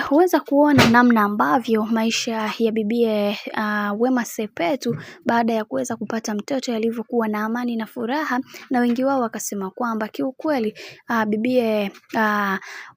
Tutaweza kuona namna ambavyo maisha ya bibie Wema Sepetu baada ya kuweza kupata mtoto yalivyokuwa na amani na furaha, na wengi wao wakasema kwamba kiukweli bibie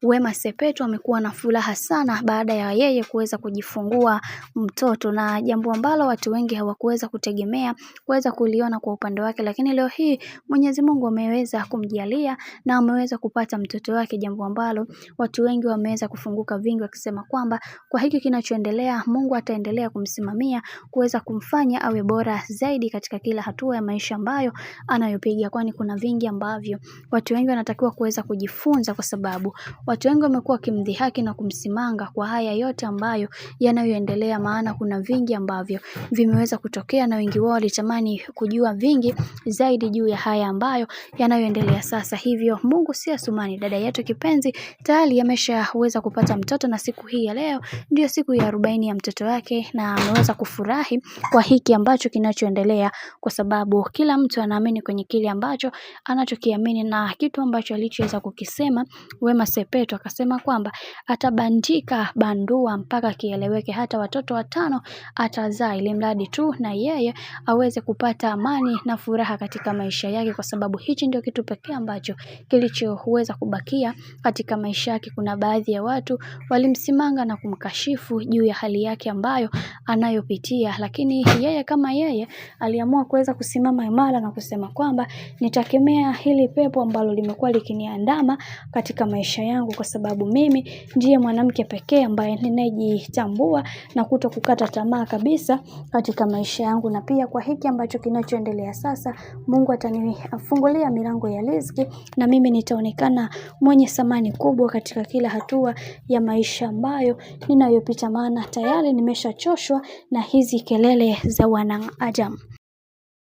Wema Sepetu amekuwa na furaha sana baada ya yeye kuweza kujifungua mtoto, na jambo ambalo watu wengi hawakuweza kutegemea kuweza kuliona kwa upande wake, lakini leo hii Mwenyezi Mungu ameweza kumjalia na ameweza kupata mtoto wake, jambo ambalo watu wengi wameweza kufunguka vingi wakisema kwamba kwa hiki kinachoendelea Mungu ataendelea kumsimamia kuweza kumfanya awe bora zaidi katika kila hatua ya maisha ambayo anayopiga, kwani kuna vingi ambavyo watu wengi wanatakiwa kuweza kujifunza, kwa sababu watu wengi wamekuwa kimdhihaki na kumsimanga kwa haya yote ambayo yanayoendelea, maana kuna vingi ambavyo vimeweza kutokea na wengi wao walitamani kujua vingi zaidi juu ya haya ambayo yanayoendelea sasa. Hivyo Mungu si Asumani, dada yetu kipenzi tayari ameshaweza kupata mtoto, na siku hii ya leo ndio siku ya 40 ya mtoto wake, na ameweza kufurahi kwa hiki ambacho kinachoendelea, kwa sababu kila mtu anaamini kwenye kile ambacho anachokiamini, na kitu ambacho alichoweza kukisema Wema Sepetu akasema kwamba atabandika bandua mpaka kieleweke, hata watoto 5 atazaa, ili mradi tu na yeye aweze kupata amani na furaha katika maisha yake, kwa sababu hichi ndio kitu pekee ambacho kilichoweza kubakia katika maisha yake. Kuna baadhi ya watu walimsimanga na kumkashifu juu ya hali yake ambayo anayopitia, lakini yeye kama yeye aliamua kuweza kusimama imara na kusema kwamba nitakemea hili pepo ambalo limekuwa likiniandama katika maisha yangu, kwa sababu mimi ndiye mwanamke pekee ambaye ninajitambua na kutokukata tamaa kabisa katika maisha yangu, na pia kwa hiki ambacho kinachoendelea sasa Mungu atanifungulia milango ya riziki, na mimi nitaonekana mwenye thamani kubwa katika kila hatua ya maisha ambayo ninayopita, maana tayari nimeshachoshwa na hizi kelele za wanadamu.